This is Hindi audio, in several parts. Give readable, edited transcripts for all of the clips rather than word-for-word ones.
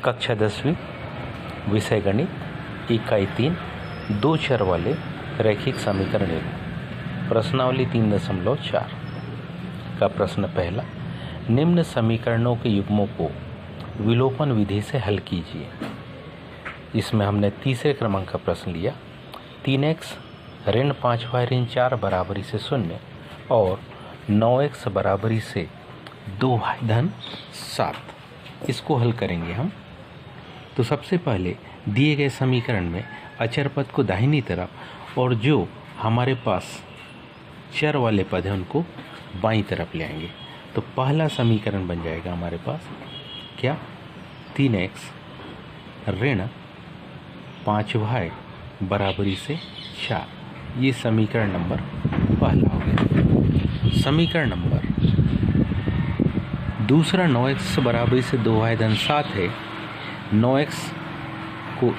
कक्षा 10वीं विषय गणित इकाई 3 दो चर वाले रैखिक समीकरण प्रश्नावली 3.4 का प्रश्न पहला, निम्न समीकरणों के युग्मों को विलोपन विधि से हल कीजिए। इसमें हमने तीसरे क्रमांक का प्रश्न लिया। 3x ऋण 5y ऋण 4 बराबरी से 0 और 9x बराबरी से 2y धन 7, इसको हल करेंगे हम। तो सबसे पहले दिए गए समीकरण में अचर पद को दाहिनी तरफ और जो हमारे पास चर वाले पद हैं उनको बाईं तरफ ले आएंगे। तो पहला समीकरण बन जाएगा हमारे पास क्या, 3x ऋण 5y बराबरी से 4। ये समीकरण नंबर पहला हो गया। समीकरण नंबर दूसरा 9x बराबरी से 2y धन 7 है। 9x को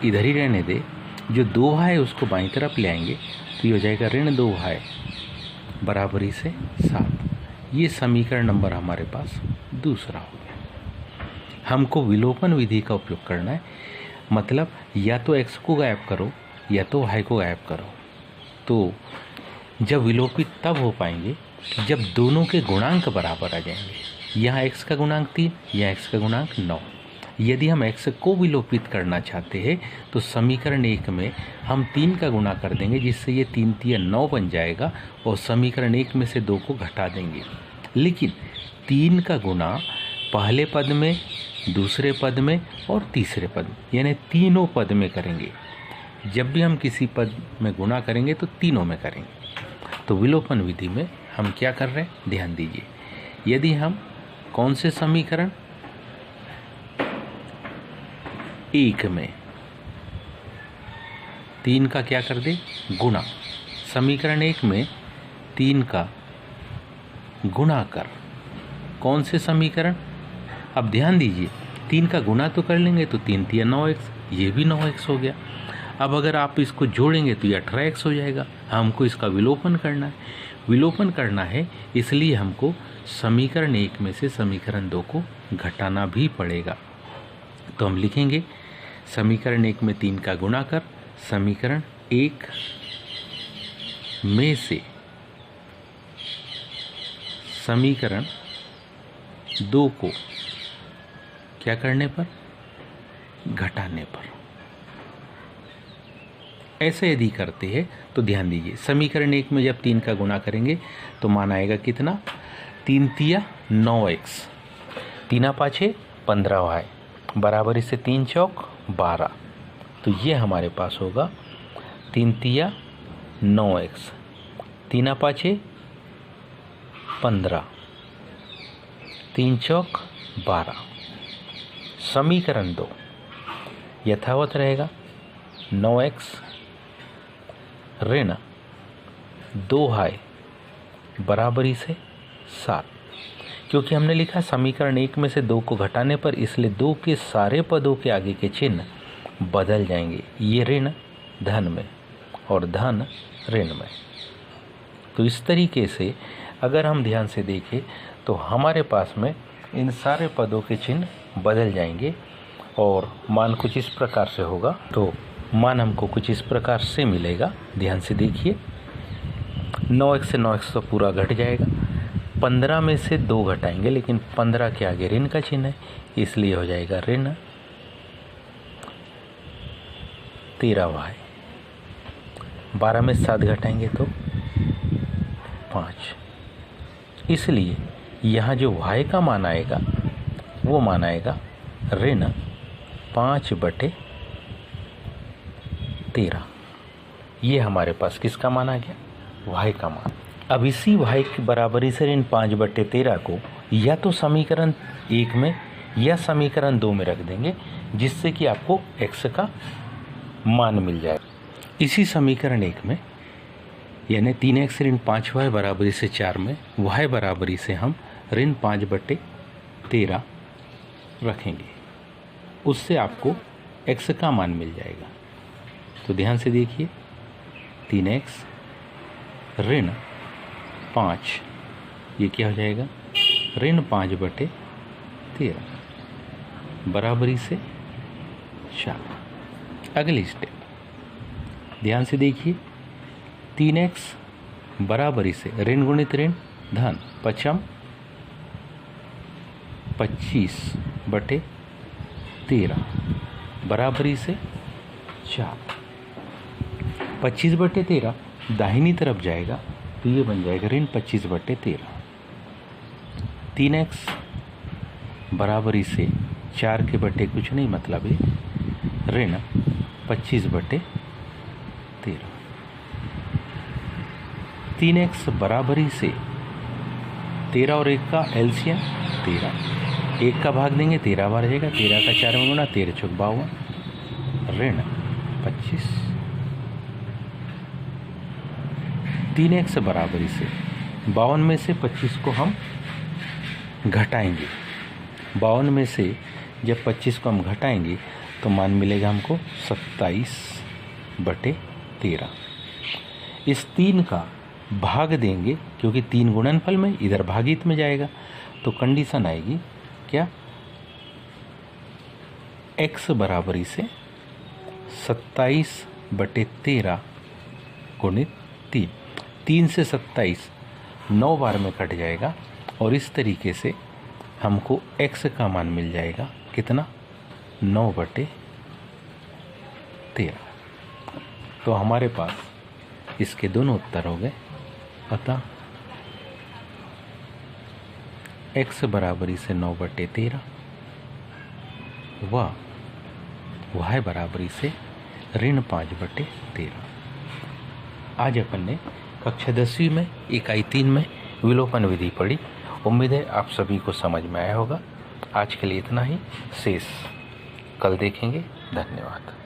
इधर ही रहने दे, जो 2y है उसको बाईं तरफ ले आएंगे तो ये हो जाएगा ऋण 2y बराबरी से 7। ये समीकरण नंबर हमारे पास दूसरा हो गया। हमको विलोपन विधि का उपयोग करना है, मतलब या तो x को गायब करो या तो y को गायब करो। तो जब विलोपित तब हो पाएंगे जब दोनों के गुणांक बराबर आ जाएंगे। यहाँ x का गुणांक 3, यहाँ x का गुणांक 9। यदि हम x को विलोपित करना चाहते हैं तो समीकरण 1 में हम 3 का गुणा कर देंगे, जिससे ये 3 3 9 बन जाएगा और समीकरण 1 में से 2 को घटा देंगे। लेकिन 3 का गुणा पहले पद में, दूसरे पद में और तीसरे पद में, यानी तीनों पद में करेंगे। जब भी हम किसी पद में गुणा करेंगे तो तीनों में करेंगे। तो विलोपन विधि में हम क्या कर रहे हैं, ध्यान दीजिए। यदि हम कौन से समीकरण 1 में 3 का क्या कर दे, गुणा। समीकरण 1 में 3 का गुणा कर कौन से समीकरण, अब ध्यान दीजिए 3 का गुणा तो कर लेंगे तो 3 3 9x, ये भी 9x हो गया। अब अगर आप इसको जोड़ेंगे तो ये 18x हो जाएगा। हमको इसका विलोपन करना है। विलोपन करना है इसलिए हमको समीकरण 1 में से समीकरण 2 को घटाना भी पड़ेगा। तो हम लिखेंगे समीकरण 1 में 3 का गुणा कर समीकरण 1 में से समीकरण 2 को क्या करने पर, घटाने पर। ऐसे यदि करते हैं तो ध्यान दीजिए, समीकरण 1 में जब 3 का गुणा करेंगे तो मान आएगा कितना, 3 3 9x, 3 5 15y बराबरी से 3 चौक 12। तो ये हमारे पास होगा 3 3 9x, 3 5 15, 3 चौक 12। समीकरण 2 यथावत रहेगा, 9x ऋण 2y बराबरी से 7। क्योंकि हमने लिखा समीकरण 1 में से 2 को घटाने पर, इसलिए 2 के सारे पदों के आगे के चिन्ह बदल जाएंगे। ये ऋण धन में और धन ऋण में। तो इस तरीके से अगर हम ध्यान से देखें तो हमारे पास में इन सारे पदों के चिन्ह बदल जाएंगे और मान कुछ इस प्रकार से होगा। तो मान हमको कुछ इस प्रकार से मिलेगा। ध्यान से देखिए, 9x से 9x तो पूरा घट जाएगा। 15 में से 2 घटाएंगे, लेकिन 15 के आगे ऋण का चिन्ह है, इसलिए हो जाएगा ऋण 13y। 12 में 7 घटाएंगे तो 5, इसलिए यहाँ जो y का मान आएगा वो मान आएगा ऋण 5/13। ये हमारे पास किसका मान आ गया, y का मान। अब इसी y की बराबरी से ऋण 5/13 को या तो समीकरण 1 में या समीकरण 2 में रख देंगे, जिससे कि आपको x का मान मिल जाए। इसी समीकरण 1 में यानी 3x ऋण 5y बराबरी से 4 में y बराबरी से हम ऋण 5/13 रखेंगे, उससे आपको x का मान मिल जाएगा। तो ध्यान से देखिए, 3x ऋण 5, ये क्या हो जाएगा, ऋण 5/13। बराबरी से 4। अगली स्टेप ध्यान से देखिए, 3x बराबरी से ऋण गुणित ऋण धन 5m 25/13 बराबरी से 4। 25/13 दाहिनी तरफ जाएगा तो ये बन जाएगा ऋण 25/13। 3x बराबरी से 4 के बटे कुछ नहीं, मतलब है ऋण 25/13। 3x बराबरी से 13 और 1 का एलसीएम 13, 1 का भाग देंगे 13 बार जाएगा, 13 का 4 में गुणा 13 चौक 52 ऋण 25। 3x बराबरी से 52 में से 25 को हम घटाएंगे। 52 में से जब 25 को हम घटाएंगे तो मान मिलेगा हमको 27/13। इस 3 का भाग देंगे क्योंकि 3 गुणनफल में इधर भागित में जाएगा, तो कंडीशन आएगी क्या, x बराबरी से 27/13 गुणित 3। 3 से 27 9 बार में कट जाएगा और इस तरीके से हमको x का मान मिल जाएगा कितना, 9/13। तो हमारे पास इसके दोनों उत्तर हो गए। अतः x बराबरी से 9/13 व y बराबरी से ऋण 5/13। आज अपन ने कक्षा 10वीं में इकाई 3 में विलोपन विधि पढ़ी। उम्मीद है आप सभी को समझ में आया होगा। आज के लिए इतना ही, शेष कल देखेंगे। धन्यवाद।